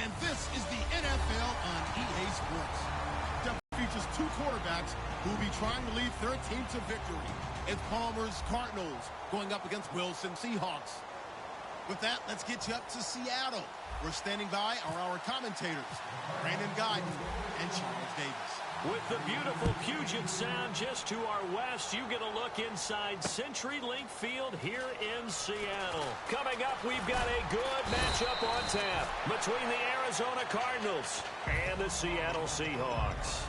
and this is the NFL on EA Sports. That features two quarterbacks who will be trying to lead their team to victory. It's Palmer's Cardinals going up against Wilson Seahawks. With that, let's get you up to Seattle. We're standing by are our commentators, Brandon Guyton and Charles Davis. With the beautiful Puget Sound just to our west, you get a look inside CenturyLink Field here in Seattle. Coming up, we've got a good matchup on tap between the Arizona Cardinals and the Seattle Seahawks.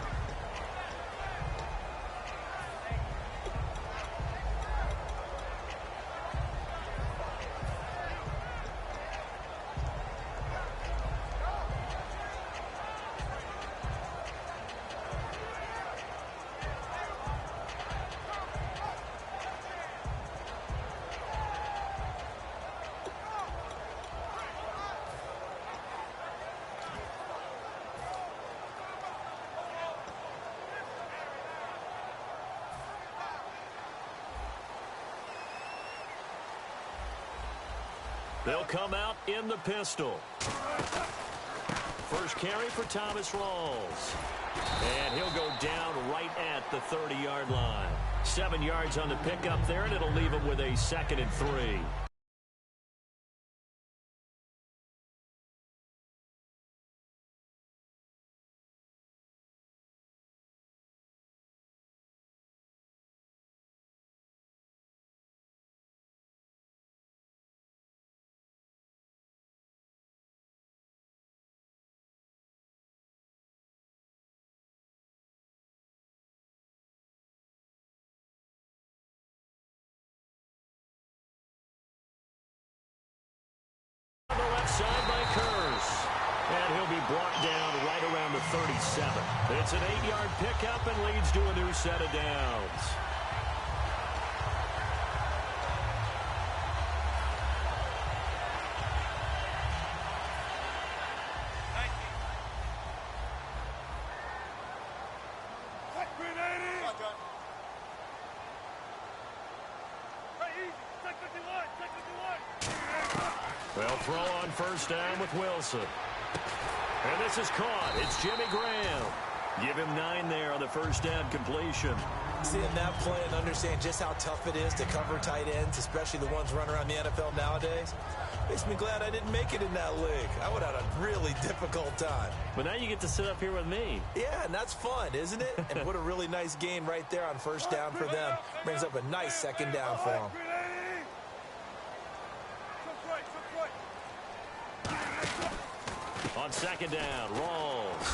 They'll come out in the pistol. First carry for Thomas Rawls. And he'll go down right at the 30-yard line. 7 yards on the pickup there, and it'll leave him with a 2nd and 3. Side by Kurz. And he'll be brought down right around the 37. It's an 8-yard pickup and leads to a new set of downs. They'll throw on first down with Wilson. And this is caught. It's Jimmy Graham. Give him 9 there on the first down completion. Seeing that play and understand just how tough it is to cover tight ends, especially the ones running around the NFL nowadays, makes me glad I didn't make it in that league. I would have had a really difficult time. But now you get to sit up here with me. Yeah, and that's fun, isn't it? And what a really nice gain right there on first down for them. Brings up a nice 2nd down for them. On 2nd down, Rawls.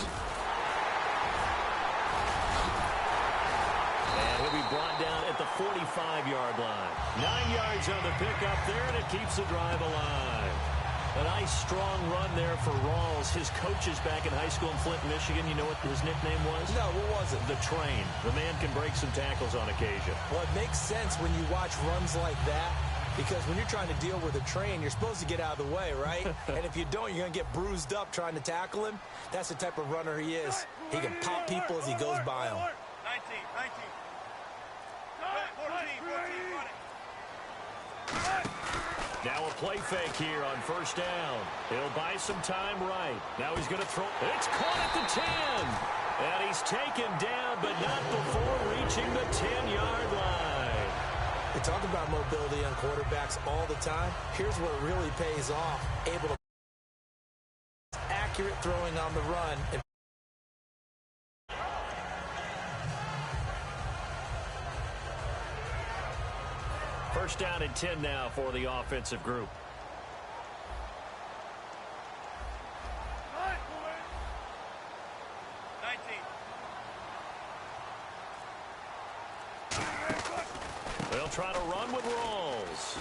And he'll be brought down at the 45-yard line. 9 yards on the pickup there, and it keeps the drive alive. A nice, strong run there for Rawls. His coaches back in high school in Flint, Michigan, you know what his nickname was? No, what was it? The Train. The man can break some tackles on occasion. Well, it makes sense when you watch runs like that. Because when you're trying to deal with a train, you're supposed to get out of the way, right? And if you don't, you're going to get bruised up trying to tackle him. That's the type of runner he is. He can pop people as he goes by them. 19. 14. Now a play fake here on first down. He'll buy some time right. Now he's going to throw. It's caught at the 10. And he's taken down, but not before reaching the 10-yard line. We talk about mobility on quarterbacks all the time. Here's where it really pays off. Able to accurate throwing on the run. First down and 10 now for the offensive group. They'll try to run with Rawls.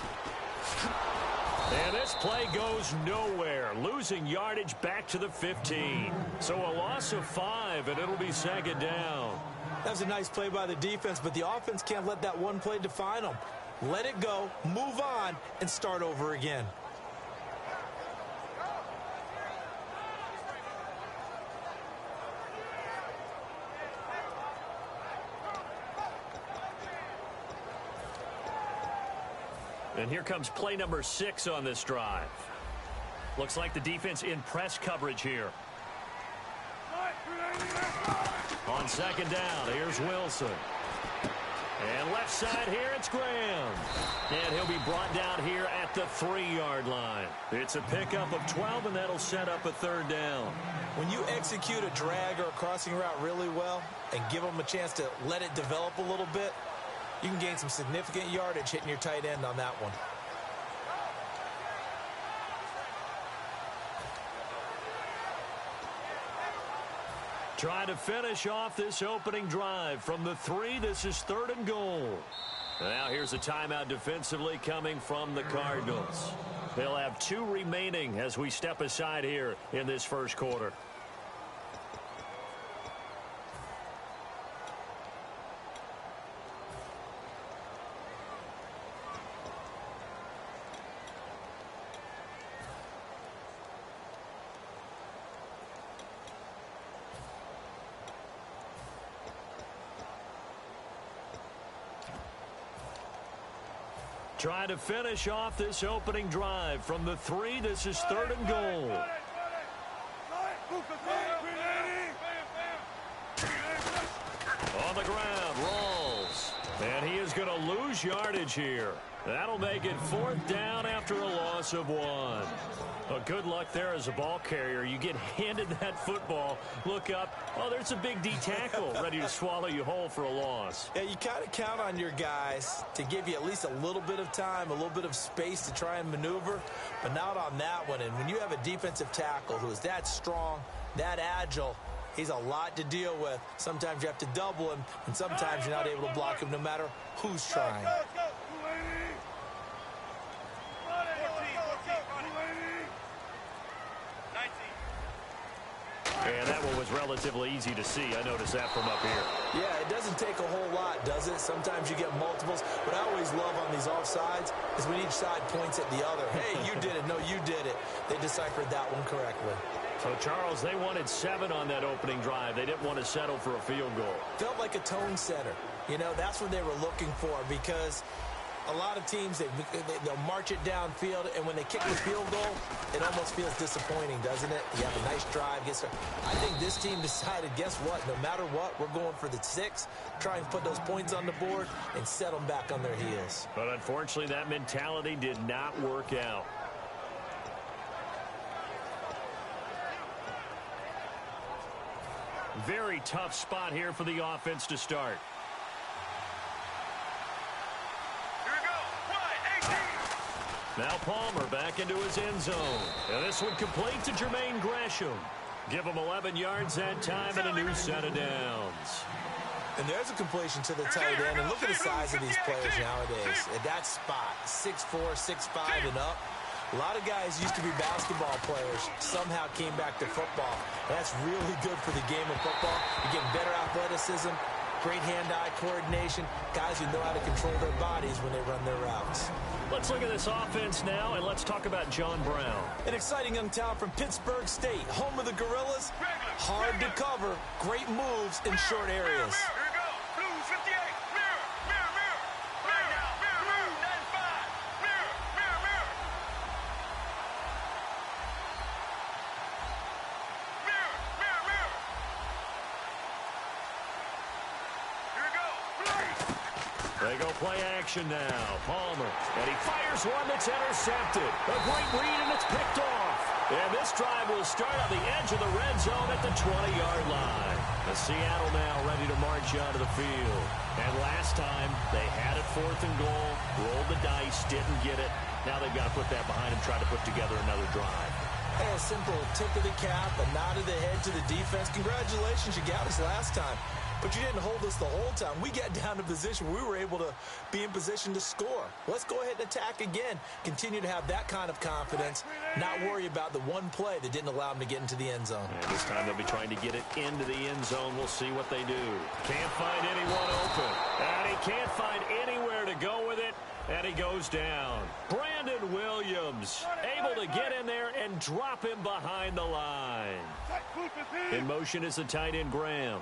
And this play goes nowhere. Losing yardage back to the 15. So a loss of 5, and it'll be 2nd down. That was a nice play by the defense, but the offense can't let that one play define them. Let it go, move on, and start over again. And here comes play number 6 on this drive. Looks like the defense in press coverage here. On second down, here's Wilson. And left side here, it's Graham. And he'll be brought down here at the 3-yard line. It's a pickup of 12, and that'll set up a third down. When you execute a drag or a crossing route really well and give them a chance to let it develop a little bit, you can gain some significant yardage hitting your tight end on that one. Trying to finish off this opening drive from the 3. This is 3rd and goal. Now here's a timeout defensively coming from the Cardinals. They'll have 2 remaining as we step aside here in this first quarter. Trying to finish off this opening drive from the 3. This is 3rd and goal. On the ground, rolls. And he is going to lose yardage here. That'll make it 4th down after a loss of 1. Well, good luck there as a ball carrier. You get handed that football, look up, oh, there's a big D tackle ready to swallow you whole for a loss. Yeah, you kind of count on your guys to give you at least a little bit of time, a little bit of space to try and maneuver, but not on that one. And when you have a defensive tackle who is that strong, that agile, he's a lot to deal with. Sometimes you have to double him, and sometimes you're not able to block him no matter who's trying. And that one was relatively easy to see. I noticed that from up here. Yeah, it doesn't take a whole lot, does it? Sometimes you get multiples. What I always love on these offsides is when each side points at the other. Hey, you did it. No, you did it. They deciphered that one correctly. So, Charles, they wanted 7 on that opening drive. They didn't want to settle for a field goal. Felt like a tone setter. You know, that's what they were looking for, because a lot of teams, they'll march it downfield, and when they kick the field goal, it almost feels disappointing, doesn't it? You have a nice drive. I think this team decided, guess what? No matter what, we're going for the 6, try and put those points on the board and set them back on their heels. But unfortunately, that mentality did not work out. Very tough spot here for the offense to start. Now Palmer back into his end zone. And this one complete to Jermaine Gresham. Give him 11 yards that time and a new set of downs. And there's a completion to the tight end. And look at the size of these players nowadays. At that spot, 6'4", 6'5", and up. A lot of guys used to be basketball players, somehow came back to football. That's really good for the game of football. You're getting better athleticism, great hand-eye coordination, guys who know how to control their bodies when they run their routes. Let's look at this offense now, and let's talk about John Brown. An exciting young talent from Pittsburgh State, home of the Gorillas. Hard to cover, great moves in short areas. They go play action now. Palmer. And he fires one that's intercepted. A great read, and it's picked off. And this drive will start on the edge of the red zone at the 20-yard line. The Seattle now ready to march onto the field. And last time, they had it 4th and goal, rolled the dice, didn't get it. Now they've got to put that behind them, try to put together another drive. Hey, a simple tip of the cap, a nod of the head to the defense. Congratulations, you got us last time. But you didn't hold us the whole time. We got down to position where we were able to be in position to score. Let's go ahead and attack again. Continue to have that kind of confidence, not worry about the one play that didn't allow them to get into the end zone. And this time they'll be trying to get it into the end zone. We'll see what they do. Can't find anyone open. And he can't find anywhere to go with it. And he goes down. Brandon Williams able to get in there and drop him behind the line. In motion is the tight end Graham.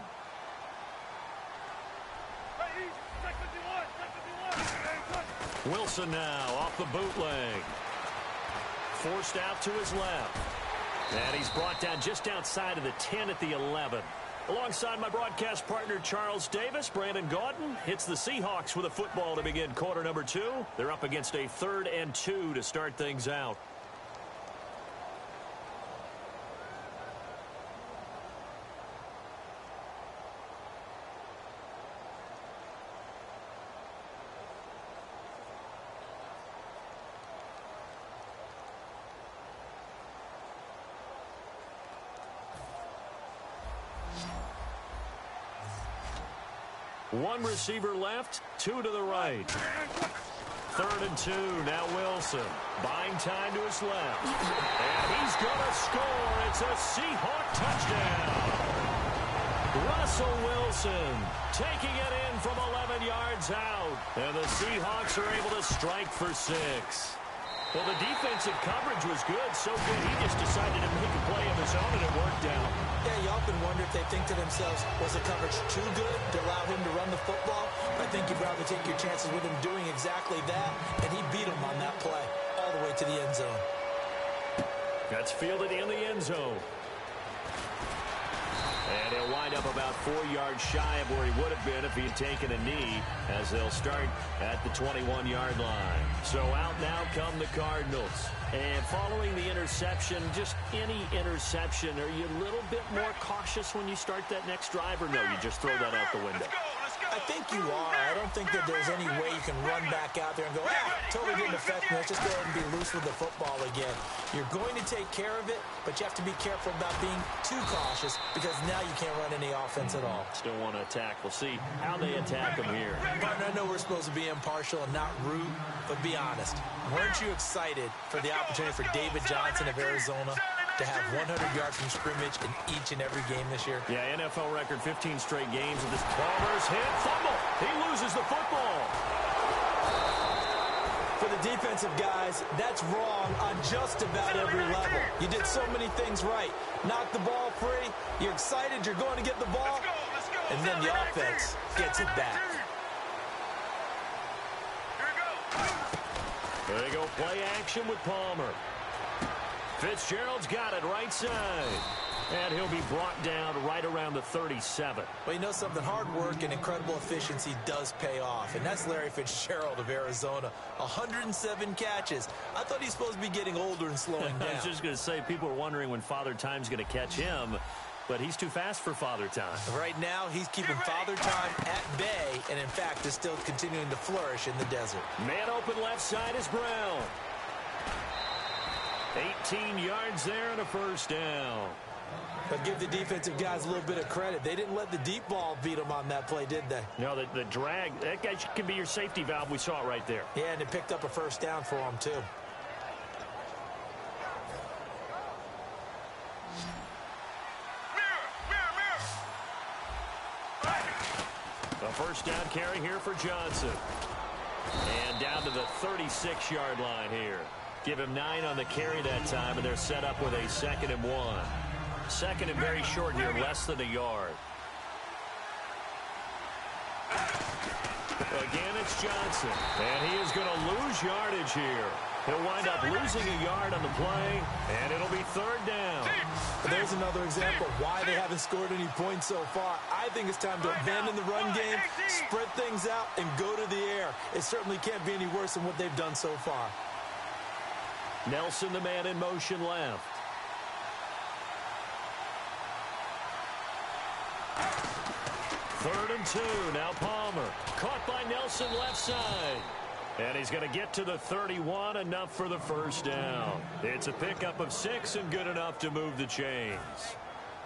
Wilson now off the bootleg. forced out to his left. And he's brought down just outside of the 10 at the 11. Alongside my broadcast partner, Charles Davis, Brandon Gaudin hits the Seahawks with a football to begin quarter number 2. They're up against a 3rd and 2 to start things out. One receiver left, 2 to the right. 3rd and 2, now Wilson. Buying time to his left. And he's going to score. It's a Seahawk touchdown. Russell Wilson taking it in from 11 yards out. And the Seahawks are able to strike for 6. Well, the defensive coverage was good, so good he just decided to make a play of his own, and it worked out. Yeah, you often wonder if they think to themselves, was the coverage too good to allow him to run the football? I think you'd rather take your chances with him doing exactly that, and he beat him on that play all the way to the end zone. That's fielded in the end zone. And he'll wind up about 4 yards shy of where he would have been if he had taken a knee, as they'll start at the 21-yard line. So out now come the Cardinals. And following the interception, just any interception, are you a little bit more cautious when you start that next drive, or no, you just throw that out the window? I think you are. I don't think that there's any way you can run back out there and go, totally didn't affect me. Let's just go ahead and be loose with the football again. You're going to take care of it, but you have to be careful about being too cautious because now you can't run any offense at all. Still want to attack. We'll see how they attack him here. Partner, I know we're supposed to be impartial and not rude, but be honest. Weren't you excited for the opportunity for David Johnson of Arizona to have 100 yards from scrimmage in each and every game this year? Yeah, NFL record 15 straight games of this. Palmer's hit, fumble. He loses the football. For the defensive guys, that's wrong on just about every level. You did so many things right. Knocked the ball free. You're excited you're going to get the ball. Let's go. And then the offense gets it back. There you go, play action with Palmer. Fitzgerald's got it right side. And he'll be brought down right around the 37. Well, you know something? Hard work and incredible efficiency does pay off. And that's Larry Fitzgerald of Arizona. 107 catches. I thought he's supposed to be getting older and slowing down. I was just going to say, people are wondering when Father Time's going to catch him. But he's too fast for Father Time. Right now, he's keeping Father Time at bay. And, in fact, is still continuing to flourish in the desert. Man open left side is Brown. 18 yards there and a first down. But give the defensive guys a little bit of credit. They didn't let the deep ball beat them on that play, did they? No, the drag, that guy can be your safety valve. We saw it right there. Yeah, and it picked up a first down for them, too. A first down carry here for Johnson. And down to the 36-yard line here. Give him 9 on the carry that time, and they're set up with a 2nd and 1. 2nd and very short here, less than a yard. Again, it's Johnson. And he is going to lose yardage here. He'll wind up losing a yard on the play, and it'll be 3rd down. There's another example of why they haven't scored any points so far. I think it's time to abandon the run game, spread things out, and go to the air. It certainly can't be any worse than what they've done so far. Nelson, the man in motion left. Third and 2. Now Palmer. Caught by Nelson left side. And he's going to get to the 31, enough for the first down. It's a pickup of 6 and good enough to move the chains.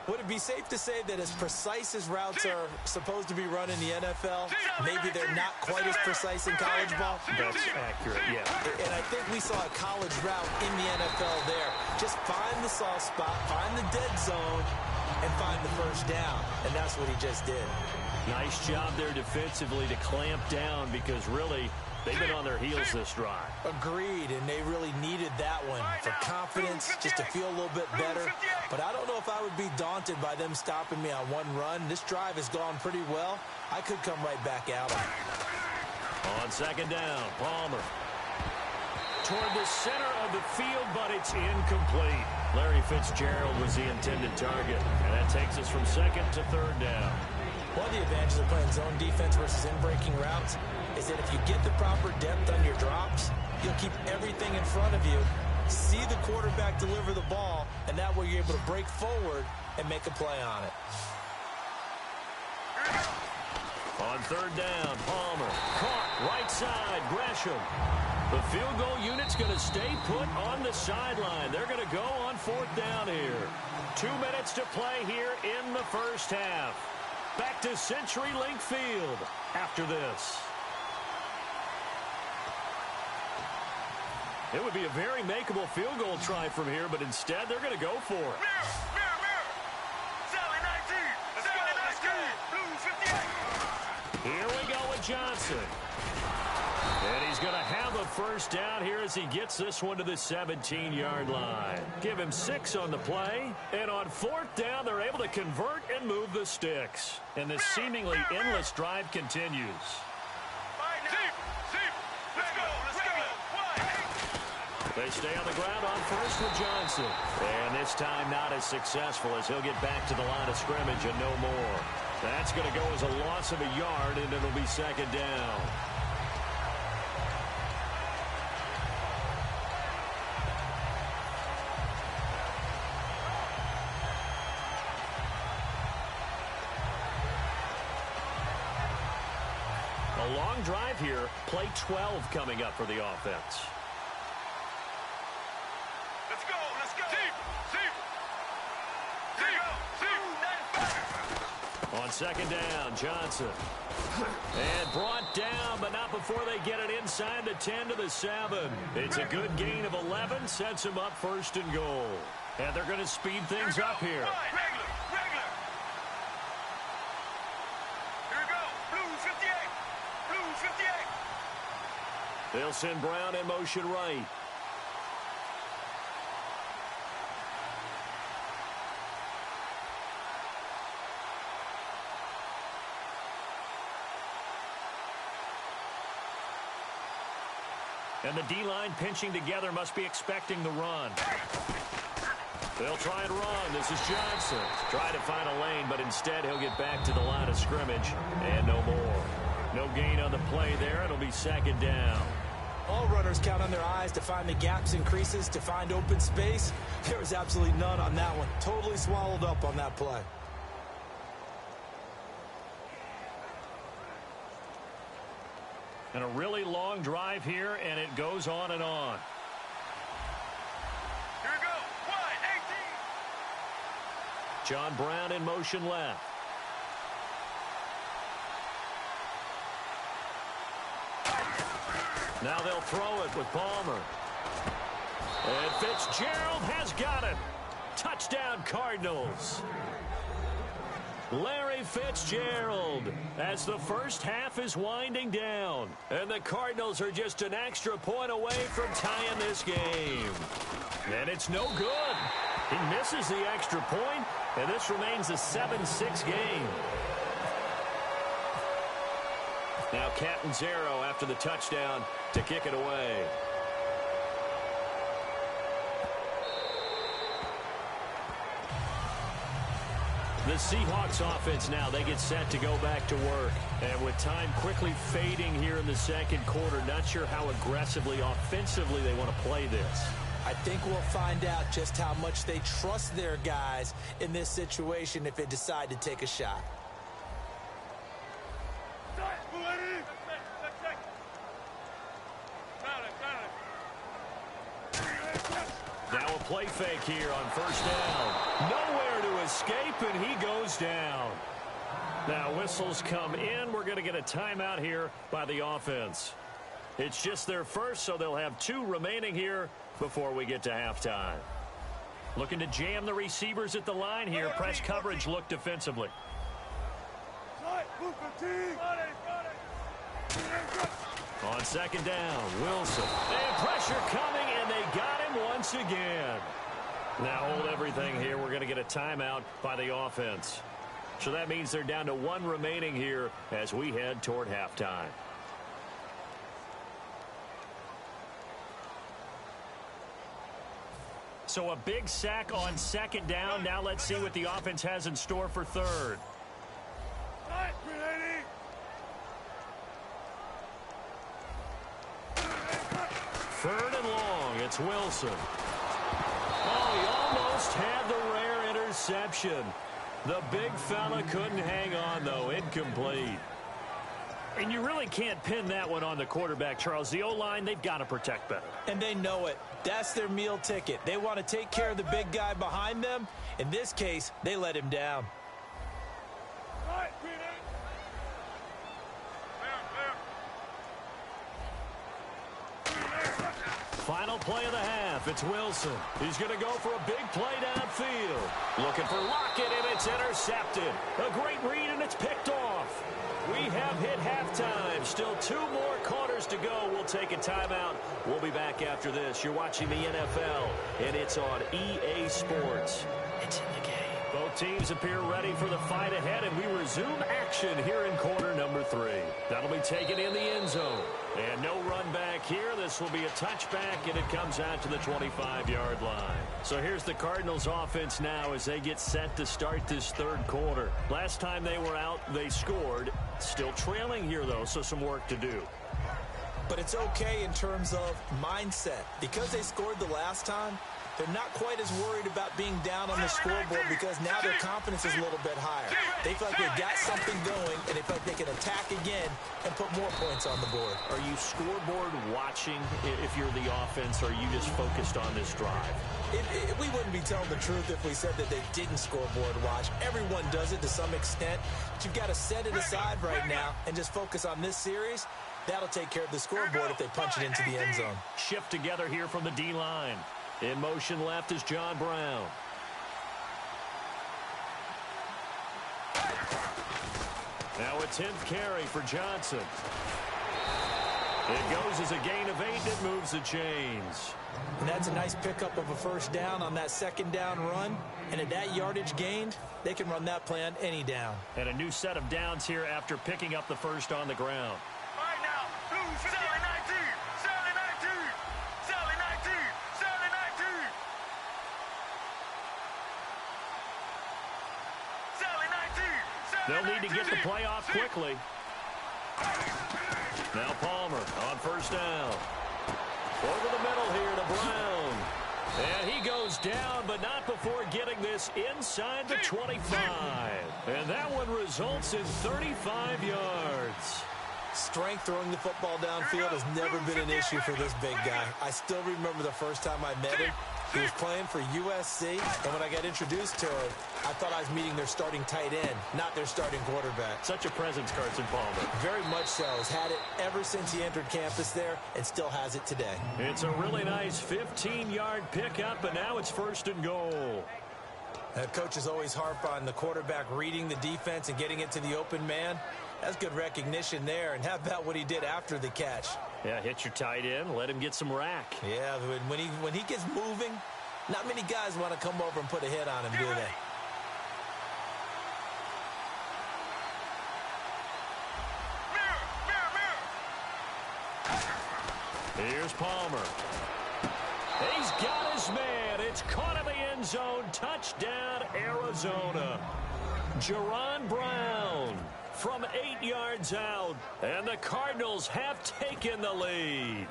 Would it be safe to say that as precise as routes are supposed to be run in the NFL, maybe they're not quite as precise in college ball? That's accurate, yeah. And I think we saw a college route in the NFL there. Just find the soft spot, find the dead zone, and find the first down. And that's what he just did. Nice job there defensively to clamp down, because really they've been on their heels this drive. Agreed, and they really needed that one for confidence, just to feel a little bit better. But I don't know if I would be daunted by them stopping me on one run. This drive has gone pretty well. I could come right back at them. On 2nd down, Palmer. toward the center of the field, but it's incomplete. Larry Fitzgerald was the intended target, and that takes us from second to third down. One of the advantages of playing zone defense versus in-breaking routes is that if you get the proper depth on your drops, you'll keep everything in front of you, see the quarterback deliver the ball, and that way you're able to break forward and make a play on it. On third down, Palmer. Caught, right side, Gresham. The field goal unit's going to stay put on the sideline. They're going to go on fourth down here. 2 minutes to play here in the first half. Back to CenturyLink Field after this. It would be a very makeable field goal try from here, but instead they're going to go for it. Here we go with Johnson. And he's going to have a first down here as he gets this one to the 17-yard line. Give him 6 on the play. And on fourth down, they're able to convert and move the sticks. And this seemingly endless drive continues. They stay on the ground on first with Johnson. And this time not as successful as he'll get back to the line of scrimmage and no more. That's going to go as a loss of a yard, and it'll be second down. A long drive here. Play 12 coming up for the offense. On second down, Johnson. And brought down, but not before they get it inside the 10 to the 7. It's a good gain of 11, sets them up first and goal. And they're going to speed things up here. Here we go. Blue 58. Blue 58. They'll send Brown in motion right. And the D-line pinching together must be expecting the run. They'll try and run. This is Johnson. Try to find a lane, but instead he'll get back to the line of scrimmage. And no more. No gain on the play there. It'll be second down. All runners count on their eyes to find the gaps and creases, to find open space. There was absolutely none on that one. Totally swallowed up on that play. And a really long drive here, and it goes on and on. Here we go. Wide, 18. John Brown in motion left. Now they'll throw it with Palmer. And Fitzgerald has got it. Touchdown, Cardinals. Larry Fitzgerald as the first half is winding down. And the Cardinals are just an extra point away from tying this game. And it's no good. He misses the extra point, and this remains a 7-6 game. Now Catanzaro after the touchdown to kick it away. The Seahawks offense now, they get set to go back to work. And with time quickly fading here in the second quarter, not sure how aggressively, offensively they want to play this. I think we'll find out just how much they trust their guys in this situation if they decide to take a shot. Now a play fake here on first down. Nowhere to escape, and he goes down. Now whistles come in. We're going to get a timeout here by the offense. It's just their first, so they'll have 2 remaining here before we get to halftime. Looking to jam the receivers at the line here. Press coverage look defensively. On second down, Wilson. And pressure coming, and they got him once again. Now hold everything here. We're going to get a timeout by the offense. So that means they're down to 1 remaining here as we head toward halftime. So a big sack on second down. Now let's see what the offense has in store for third. Third and long. It's Wilson. Oh, he almost had the rare interception. The big fella couldn't hang on, though. Incomplete. And you really can't pin that one on the quarterback, Charles. The O-line, they've got to protect better. And they know it. That's their meal ticket. They want to take care of the big guy behind them. In this case, they let him down. Final play of the half. It's Wilson. He's going to go for a big play downfield. Looking for Lockett, and it's intercepted. A great read, and it's picked off. We have hit halftime. Still 2 more quarters to go. We'll take a timeout. We'll be back after this. You're watching the NFL, and it's on EA Sports. It's in the game. Both teams appear ready for the fight ahead, and we resume action here in quarter number 3. That'll be taken in the end zone. And no run back here. This will be a touchback, and it comes out to the 25-yard line. So here's the Cardinals offense now as they get set to start this third quarter. Last time they were out, they scored. Still trailing here, though, so some work to do. But it's okay in terms of mindset. Because they scored the last time, they're not quite as worried about being down on the scoreboard because now their confidence is a little bit higher. They feel like they've got something going, and they feel like they can attack again and put more points on the board. Are you scoreboard watching if you're the offense, or are you just focused on this drive? We wouldn't be telling the truth if we said that they didn't scoreboard watch. Everyone does it to some extent, but you've got to set it aside right now and just focus on this series. That'll take care of the scoreboard if they punch it into the end zone. Shift together here from the D-line. In motion left is John Brown. Now a 10th carry for Johnson. It goes as a gain of 8. It moves the chains. And that's a nice pickup of a first down on that second down run. And at that yardage gained, they can run that play on any down. And a new set of downs here after picking up the first on the ground. All right, now, lose 19. Sally 19. Sally 19. Sally 19. Sally 19. They'll need to get the play off quickly. Now Palmer on first down. Over the middle here to Brown. And he goes down, but not before getting this inside the 25. And that one results in 35 yards. Strength throwing the football downfield has never been an issue for this big guy. I still remember the first time I met him. He was playing for USC, and when I got introduced to him, I thought I was meeting their starting tight end, not their starting quarterback. Such a presence, Carson Palmer. Very much so. Has had it ever since he entered campus there and still has it today. It's a really nice 15-yard pickup, but now it's first and goal. Coaches always harp on the quarterback reading the defense and getting it to the open man. That's good recognition there. And how about what he did after the catch? Yeah, hit your tight end, let him get some rack. Yeah, when he gets moving, not many guys want to come over and put a hit on him, do they? Here's Palmer. He's got his man. It's caught in the end zone. Touchdown, Arizona. Jaron Brown from 8 yards out. And the Cardinals have taken the lead.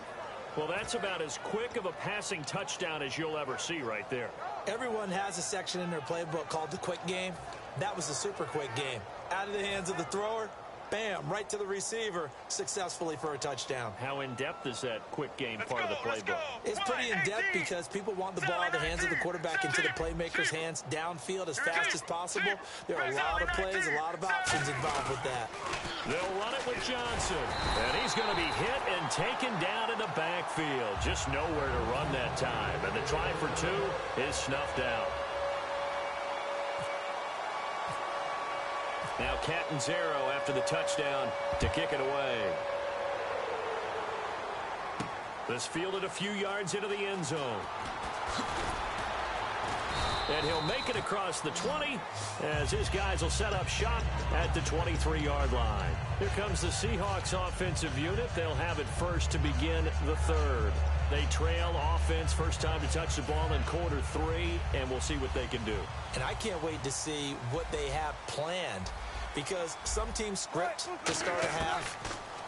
Well, that's about as quick of a passing touchdown as you'll ever see right there. Everyone has a section in their playbook called the quick game. That was a super quick game. Out of the hands of the thrower, bam, right to the receiver, successfully for a touchdown. How in-depth is that quick game part of the playbook? It's pretty in-depth because people want the ball out of the hands of the quarterback into the playmaker's hands downfield as fast as possible. There are a lot of plays, a lot of options involved with that. They'll run it with Johnson. And he's going to be hit and taken down in the backfield. Just nowhere to run that time. And the try for 2 is snuffed out. Now Catanzaro after the touchdown to kick it away. This fielded a few yards into the end zone. And he'll make it across the 20 as his guys will set up shop at the 23-yard line. Here comes the Seahawks offensive unit. They'll have it first to begin the third. They trail offense, first time to touch the ball in quarter 3, and we'll see what they can do. And I can't wait to see what they have planned, because some teams script to start a half.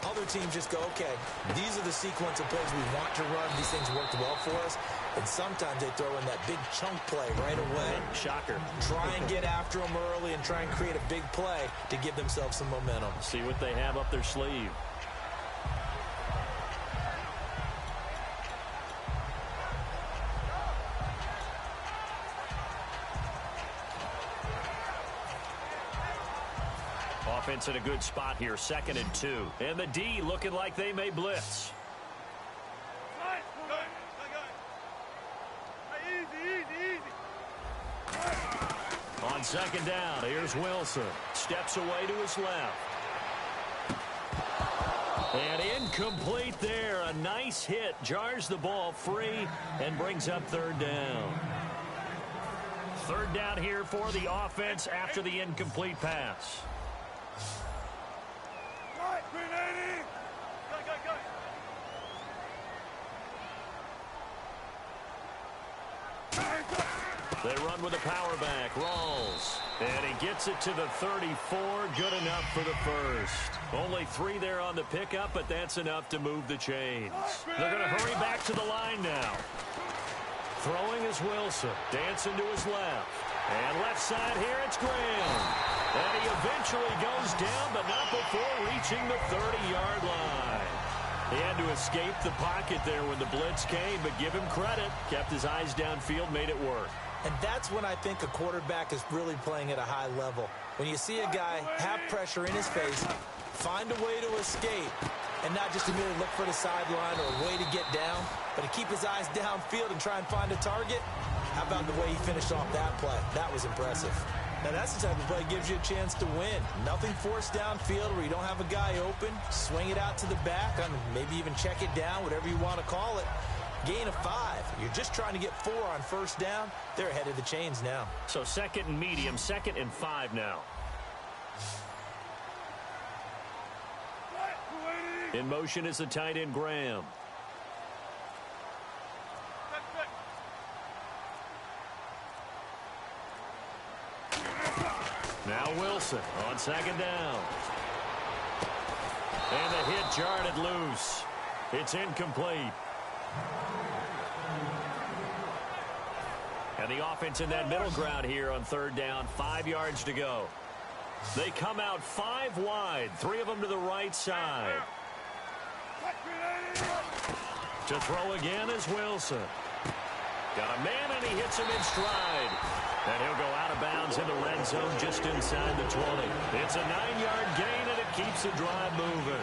Other teams just go, okay, these are the sequence of plays we want to run. These things worked well for us. And sometimes they throw in that big chunk play right away. Shocker. Try and get after them early and try and create a big play to give themselves some momentum. See what they have up their sleeve. Offense in a good spot here, 2nd and 2. And the D looking like they may blitz. On 2nd down, here's Wilson. Steps away to his left. And incomplete there. A nice hit. Jars the ball free and brings up 3rd down. 3rd down here for the offense after the incomplete pass. They run with a power back. Rolls. And he gets it to the 34. Good enough for the first. Only 3 there on the pickup, but that's enough to move the chains. They're going to hurry back to the line now. Throwing is Wilson. Dancing to his left. And left side here, it's Graham. And he eventually goes down, but not before reaching the 30-yard line. He had to escape the pocket there when the blitz came, but give him credit. Kept his eyes downfield, made it work. And that's when I think a quarterback is really playing at a high level. When you see a guy have pressure in his face, find a way to escape, and not just immediately look for the sideline or a way to get down, but to keep his eyes downfield and try and find a target. How about the way he finished off that play? That was impressive. Now, that's the type of play that gives you a chance to win. Nothing forced downfield where you don't have a guy open. Swing it out to the back, maybe even check it down, whatever you want to call it. Gain of 5. You're just trying to get 4 on 1st down. They're ahead of the chains now. So 2nd and medium, 2nd and 5 now. In motion is the tight end, Graham. Now Wilson on 2nd down. And the hit jarred it loose. It's incomplete. And the offense in that middle ground here on 3rd down, 5 yards to go. They come out 5 wide, 3 of them to the right side. To throw again is Wilson. Got a man, and he hits him in stride. And he'll go out of bounds in the red zone just inside the 20. It's a 9-yard gain, and it keeps the drive moving.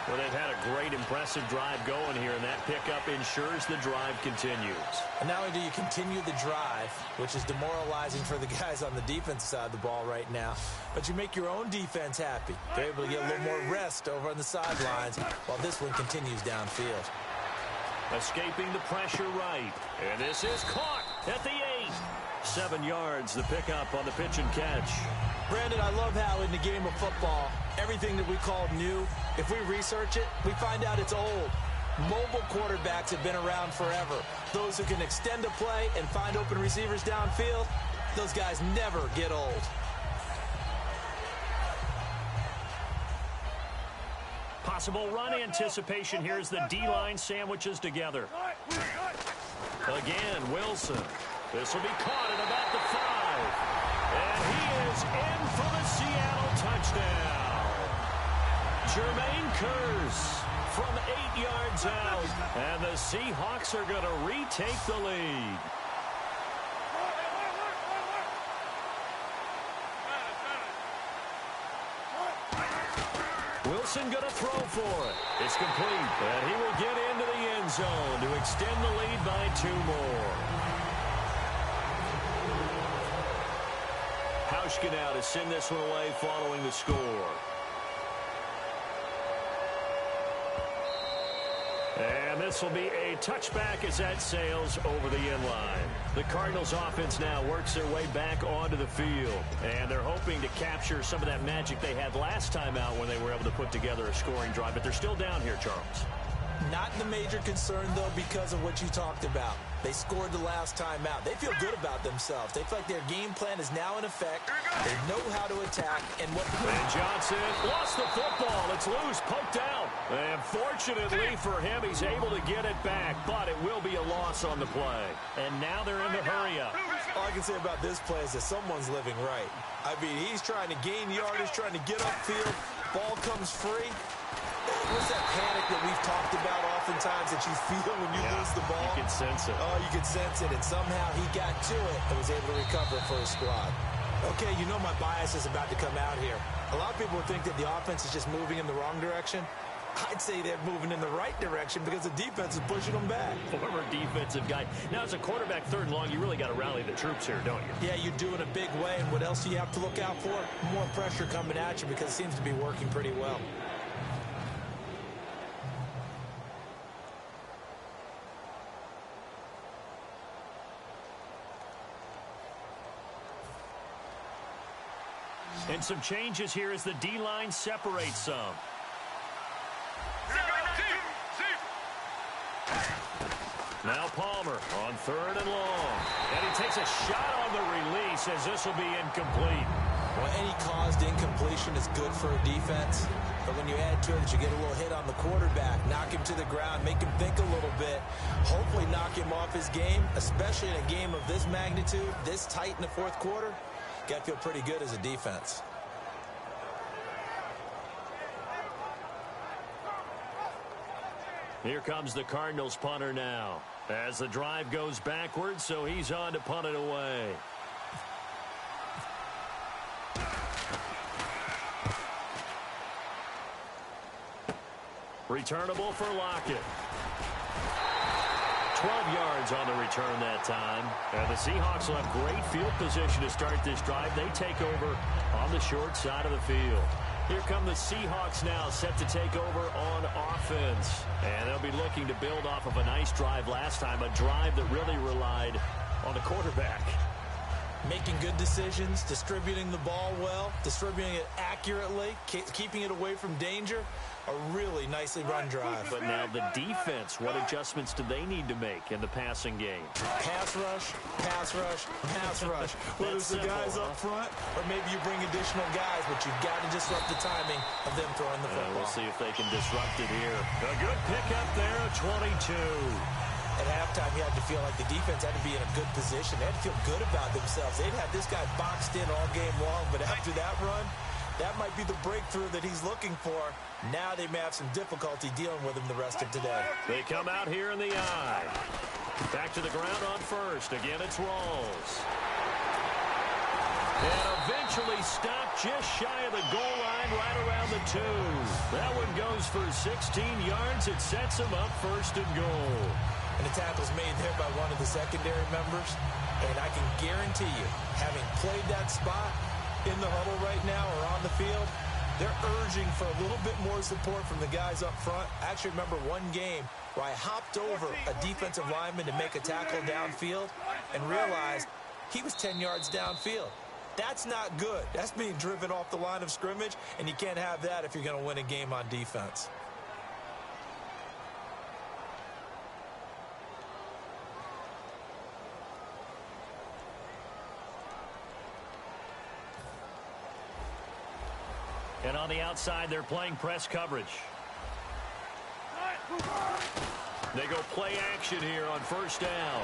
Well, they've had a great, impressive drive going here, and that pickup ensures the drive continues. And not only do you continue the drive, which is demoralizing for the guys on the defensive side of the ball right now, but you make your own defense happy. They're able to get a little more rest over on the sidelines while this one continues downfield. Escaping the pressure right. And this is caught at the 8. 7 yards, the pickup on the pitch and catch. Brandon, I love how in the game of football, everything that we call new, if we research it, we find out it's old. Mobile quarterbacks have been around forever. Those who can extend a play and find open receivers downfield, those guys never get old. Possible run anticipation. Here's the D-line sandwiches together. Again, Wilson. This will be caught at about the 5. And he is in for the Seattle touchdown. Jermaine Kearse from 8 yards out. And the Seahawks are going to retake the lead. Wilson going to throw for it. It's complete. And he will get into the end zone to extend the lead by 2 more. Hauschka now to send this one away following the score. And this will be a touchback as that sails over the end line. The Cardinals offense now works their way back onto the field. And they're hoping to capture some of that magic they had last time out when they were able to put together a scoring drive. But they're still down here, Charles. Not the major concern, though, because of what you talked about. They scored the last time out. They feel good about themselves. They feel like their game plan is now in effect. They know how to attack. And Johnson lost the football. It's loose, poked out. And fortunately for him, he's able to get it back. But it will be a loss on the play. And now they're in the hurry-up. All I can say about this play is that someone's living right. I mean, he's trying to gain yardage, trying to get upfield. Ball comes free. What's that panic that we've talked about oftentimes that you feel when you lose the ball? You can sense it. Oh, you can sense it, and somehow he got to it and was able to recover for his squad. Okay, you know my bias is about to come out here. A lot of people would think that the offense is just moving in the wrong direction. I'd say they're moving in the right direction because the defense is pushing them back. Former defensive guy. Now, as a quarterback, third and long, you really got to rally the troops here, don't you? Yeah, you do in a big way, and what else do you have to look out for? More pressure coming at you because it seems to be working pretty well. And some changes here as the D-line separates some. Now Palmer on third and long. And he takes a shot on the release as this will be incomplete. Well, any caused incompletion is good for a defense. But when you add to it that you get a little hit on the quarterback, knock him to the ground, make him think a little bit, hopefully knock him off his game, especially in a game of this magnitude, this tight in the fourth quarter, got to feel pretty good as a defense. Here comes the Cardinals punter now. As the drive goes backwards, so he's on to punt it away. Returnable for Lockett. 12 yards on the return that time. And the Seahawks will have great field position to start this drive. They take over on the short side of the field. Here come the Seahawks now, set to take over on offense. And they'll be looking to build off of a nice drive last time, a drive that really relied on the quarterback. Making good decisions, distributing the ball well, distributing it accurately, keeping it away from danger. A really nicely run drive. But now the defense, what adjustments do they need to make in the passing game? Pass rush, pass rush, pass rush. Whether it's the guys up front or maybe you bring additional guys, but you've got to disrupt the timing of them throwing the football. We'll see if they can disrupt it here. A good pickup there, a 22. At halftime, you had to feel like the defense had to be in a good position. They had to feel good about themselves. They'd had this guy boxed in all game long, but after that run, that might be the breakthrough that he's looking for. Now they may have some difficulty dealing with him the rest of today. They come out here in the eye. Back to the ground on first. Again, it's Rawls. And eventually stopped just shy of the goal line right around the 2. That one goes for 16 yards. It sets him up first and goal. And the tackle's made there by one of the secondary members. And I can guarantee you, having played that spot in the huddle right now or on the field, they're urging for a little bit more support from the guys up front. I actually remember one game where I hopped over a defensive lineman to make a tackle downfield and realized he was 10 yards downfield. That's not good. That's being driven off the line of scrimmage, and you can't have that if you're going to win a game on defense. And on the outside, they're playing press coverage. They go play action here on first down.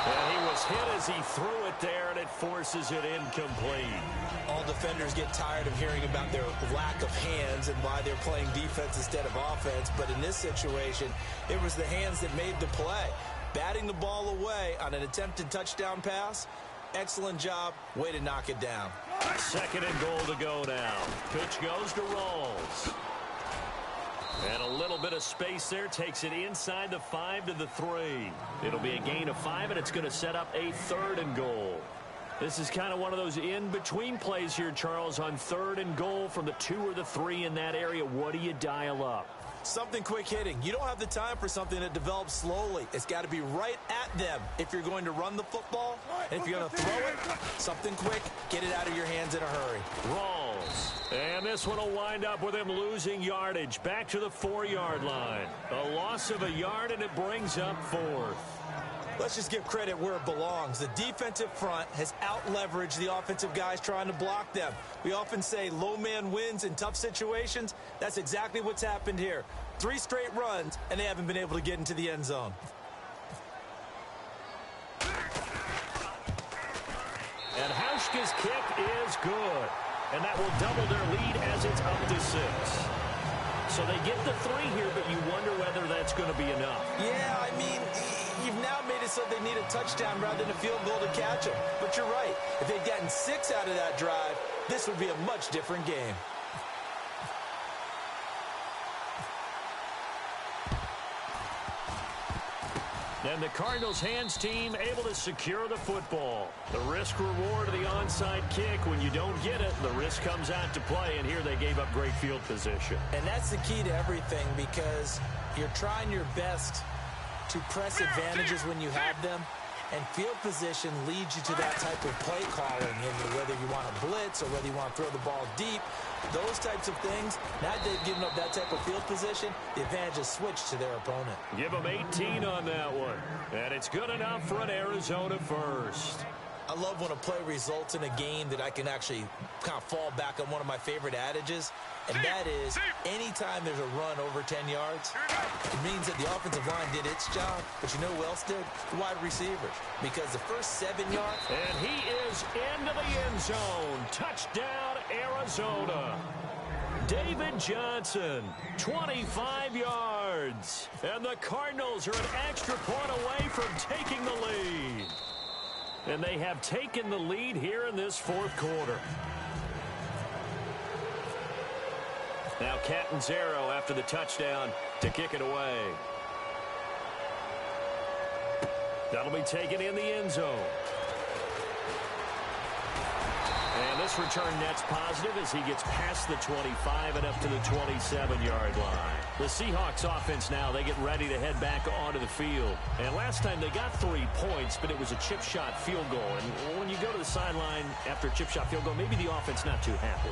And he was hit as he threw it there, and it forces it incomplete. All defenders get tired of hearing about their lack of hands and why they're playing defense instead of offense. But in this situation, it was the hands that made the play. Batting the ball away on an attempted touchdown pass. Excellent job. Way to knock it down. Second and goal to go now. Pitch goes to Rawls. And a little bit of space there. Takes it inside the 5 to the 3. It'll be a gain of 5, and it's going to set up a third and goal. This is kind of one of those in-between plays here, Charles, on third and goal from the 2 or the 3 in that area. What do you dial up? Something quick hitting. You don't have the time for something that develops slowly. It's got to be right at them if you're going to run the football. And if you're going to throw it, something quick, get it out of your hands in a hurry. Rawls. And this one will wind up with him losing yardage back to the 4-yard line. A loss of a yard, and it brings up 4th. Let's just give credit where it belongs. The defensive front has out-leveraged the offensive guys trying to block them. We often say low man wins in tough situations. That's exactly what's happened here. 3 straight runs, and they haven't been able to get into the end zone. And Hauschka's kick is good. And that will double their lead as it's up to 6. So they get the 3 here, but you wonder whether that's going to be enough. Yeah, I mean, you've now made it so they need a touchdown rather than a field goal to catch them. But you're right. If they'd gotten 6 out of that drive, this would be a much different game. And the Cardinals hands team able to secure the football. The risk reward of the onside kick. When you don't get it, the risk comes out to play, and here they gave up great field position. And that's the key to everything, because you're trying your best to press advantages when you have them, and field position leads you to that type of play calling, and whether you want to blitz or whether you want to throw the ball deep, those types of things. Now that they've given up that type of field position, the advantage is switched to their opponent. Give them 18 on that one, and it's good enough for an Arizona first. I love when a play results in a game that I can actually kind of fall back on one of my favorite adages, and that is anytime there's a run over 10 yards, it means that the offensive line did its job, but you know who else did? The wide receivers. Because the first 7 yards... And he is into the end zone. Touchdown, Arizona. David Johnson, 25 yards. And the Cardinals are an extra point away from taking the lead. And they have taken the lead here in this 4th quarter. Now Catanzaro after the touchdown to kick it away. That'll be taken in the end zone. And this return net's positive as he gets past the 25 and up to the 27-yard line. The Seahawks offense now, they get ready to head back onto the field. And last time they got 3 points, but it was a chip shot field goal. And when you go to the sideline after a chip shot field goal, maybe the offense not too happy.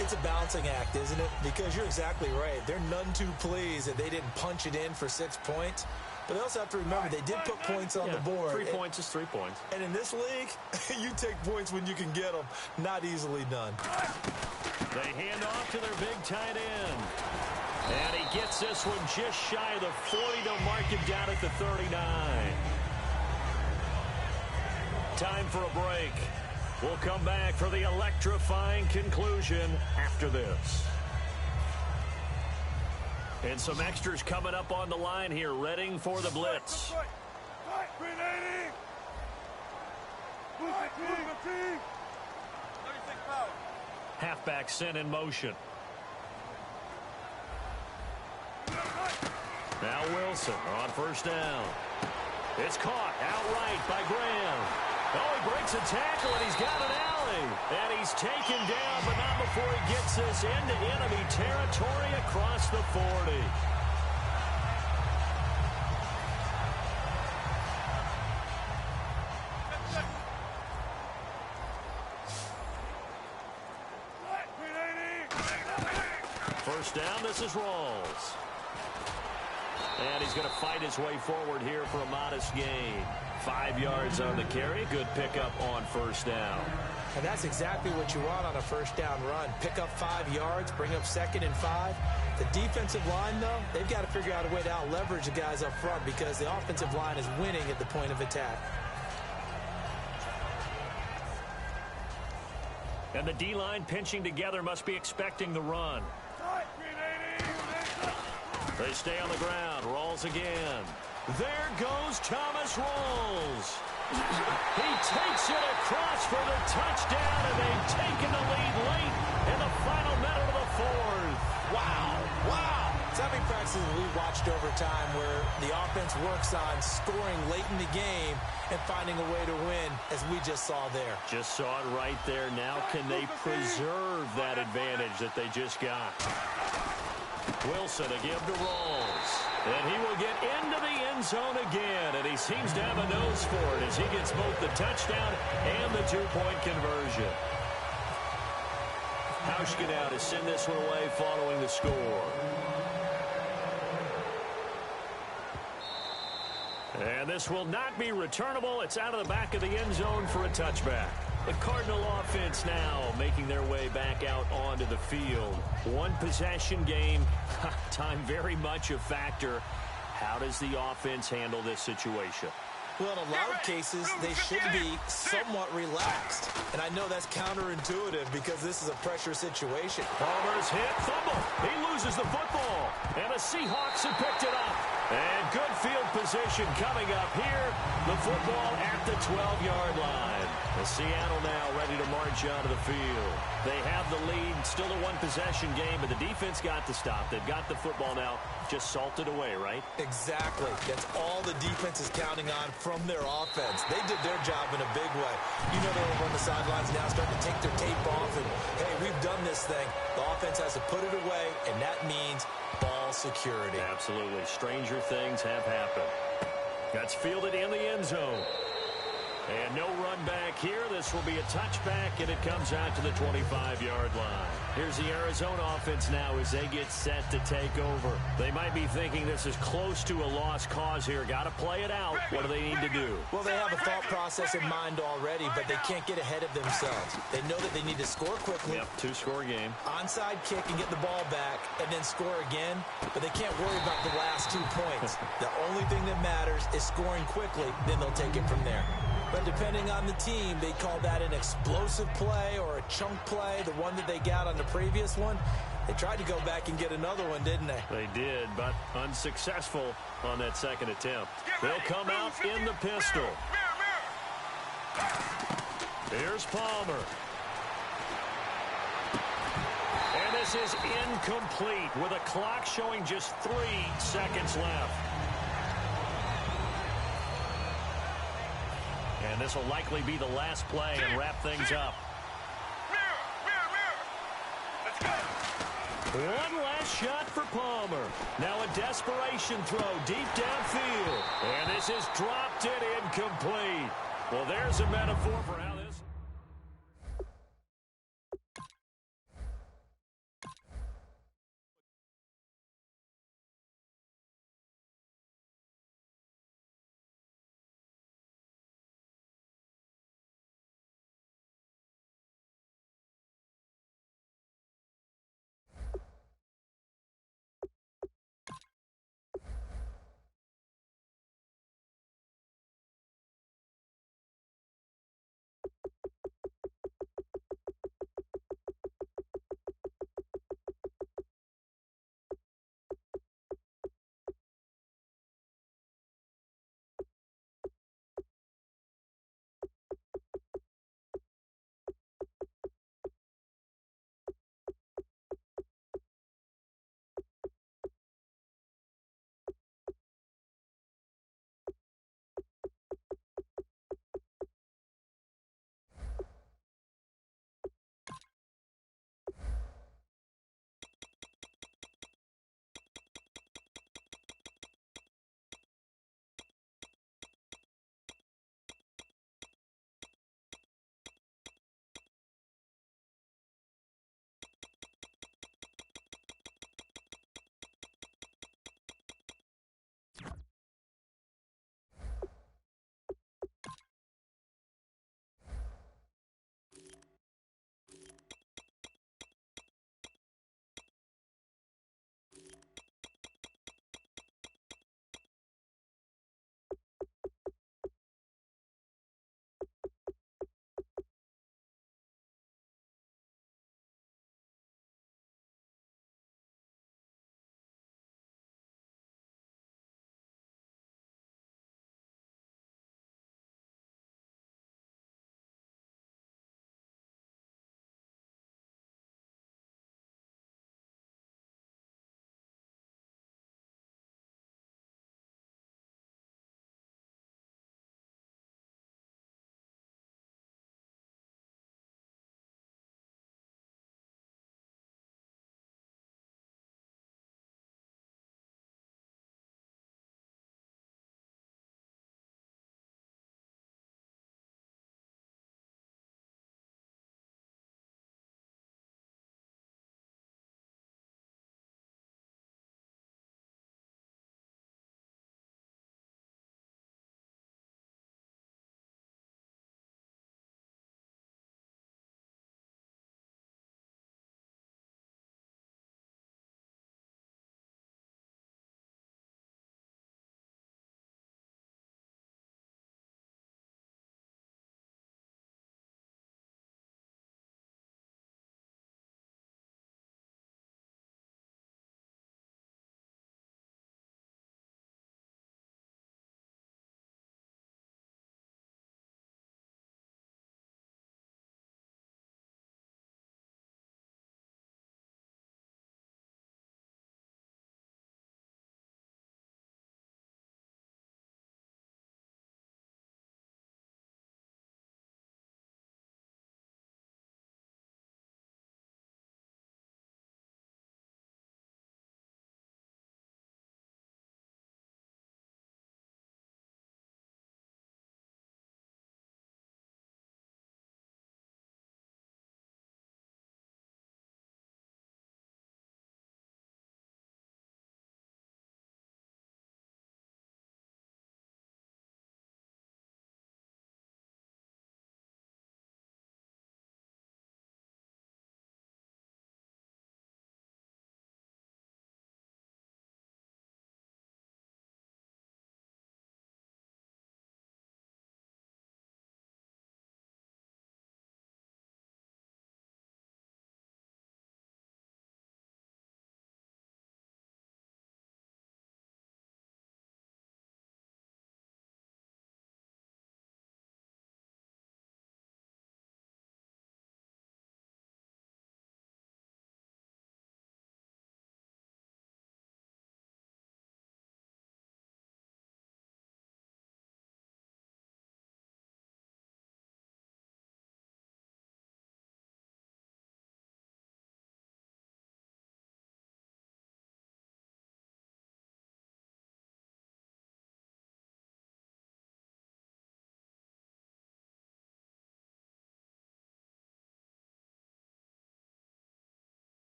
It's a balancing act, isn't it? Because you're exactly right. They're none too pleased that they didn't punch it in for 6 points. But they also have to remember they did put points on the board. 3 points is 3 points. And in this league, you take points when you can get them. Not easily done. They hand off to their big tight end. And he gets this one just shy of the 40 to mark him down at the 39. Time for a break. We'll come back for the electrifying conclusion after this. And some extras coming up on the line here, readying for the blitz. Halfback sent in motion. Now Wilson on first down. It's caught outright by Graham. Oh, he breaks a tackle, and he's got an alley. And he's taken down, but not before he gets this into enemy territory across the 40. First down, this is Rawls. And he's going to fight his way forward here for a modest gain. 5 yards on the carry. Good pickup on first down. And that's exactly what you want on a first down run. Pick up 5 yards, bring up 2nd and 5. The defensive line, though, they've got to figure out a way to out-leverage the guys up front because the offensive line is winning at the point of attack. And the D-line pinching together must be expecting the run. They stay on the ground. Rawls again. There goes Thomas Rawls. He takes it across for the touchdown, and they've taken the lead late in the final minute of the 4th. Wow. Wow. So how many practices we watched over time where the offense works on scoring late in the game and finding a way to win, as we just saw there. Just saw it right there. Now can they preserve that advantage that they just got? Wilson to give to Rolls. And he will get into the end zone again. And he seems to have a nose for it as he gets both the touchdown and the two-point conversion. Hauschka now to send this one away following the score. And this will not be returnable. It's out of the back of the end zone for a touchback. The Cardinal offense now making their way back out onto the field. One possession game. Time very much a factor. How does the offense handle this situation? Well, in a lot of cases, they should be somewhat relaxed. And I know that's counterintuitive because this is a pressure situation. Palmer's hit, fumble. He loses the football. And the Seahawks have picked it up. And good field position coming up here. The football at the 12-yard line. The Seattle now ready to march out of the field. They have the lead. Still a one-possession game, but the defense got to stop. They've got the football now. Just salted away, right? Exactly. That's all the defense is counting on from their offense. They did their job in a big way. You know they're over on the sidelines now starting to take their tape off and, hey, we've done this thing. The offense has to put it away, and that means ball security. Absolutely. Stranger things have happened. That's fielded in the end zone. And no run back here. This will be a touchback, and it comes out to the 25-yard line. Here's the Arizona offense now as they get set to take over. They might be thinking this is close to a lost cause here. Got to play it out. What do they need to do? Well, they have a thought process in mind already, but they can't get ahead of themselves. They know that they need to score quickly. Yep, two-score game. Onside kick and get the ball back and then score again, but they can't worry about the last 2 points. The only thing that matters is scoring quickly, then they'll take it from there. But depending on the team, they call that an explosive play or a chunk play, the one that they got on the previous one. They tried to go back and get another one, didn't they? They did, but unsuccessful on that second attempt. They'll come out in the pistol. Here's Palmer. And this is incomplete with a clock showing just 3 seconds left. And this will likely be the last play and wrap things up. One last shot for Palmer. Now a desperation throw deep downfield. And this is dropped it incomplete. Well, there's a metaphor for how this...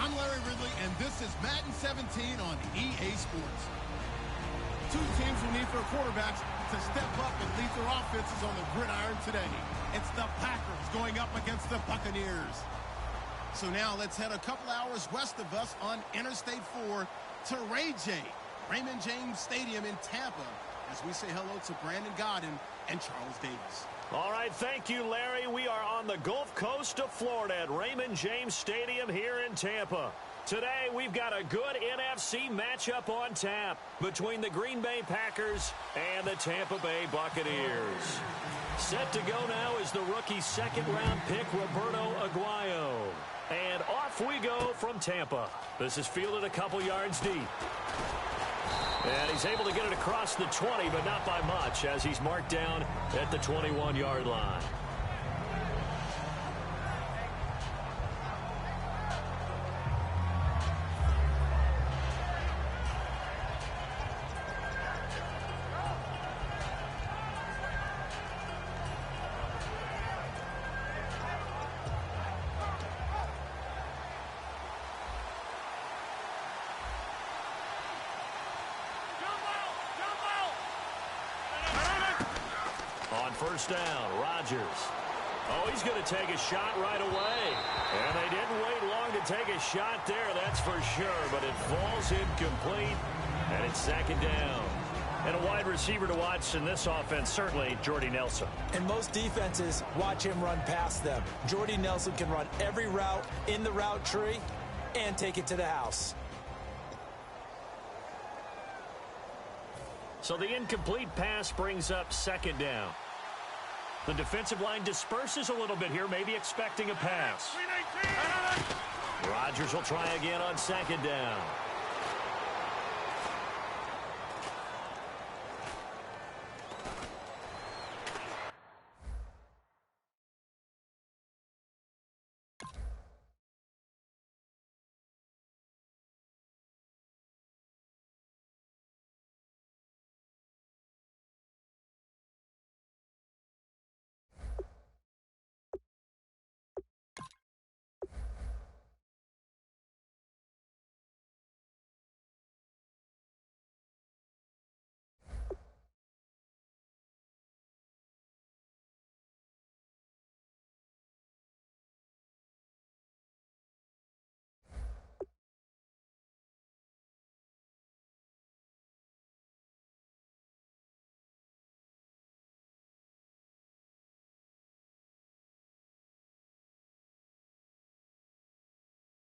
I'm Larry Ridley, and this is Madden 17 on EA Sports. Two teams will need their quarterbacks to step up and lead their offenses on the gridiron today. It's the Packers going up against the Buccaneers. So now let's head a couple hours west of us on Interstate 4 to Raymond James Stadium in Tampa, as we say hello to Brandon Godden and Charles Davis. All right, thank you, Larry. We are on the Gulf Coast of Florida at Raymond James Stadium here in Tampa. Today, we've got a good NFC matchup on tap between the Green Bay Packers and the Tampa Bay Buccaneers. Set to go now is the rookie second-round pick, Roberto Aguayo. And off we go from Tampa. This is fielded a couple yards deep. And he's able to get it across the 20, but not by much, as he's marked down at the 21-yard line. On first down, Rodgers. Oh, he's going to take a shot right away. And they didn't wait long to take a shot there, that's for sure. But it falls incomplete, and it's second down. And a wide receiver to watch in this offense, certainly Jordy Nelson. And most defenses watch him run past them. Jordy Nelson can run every route in the route tree and take it to the house. So the incomplete pass brings up second down. The defensive line disperses a little bit here, maybe expecting a pass. Rodgers will try again on second down.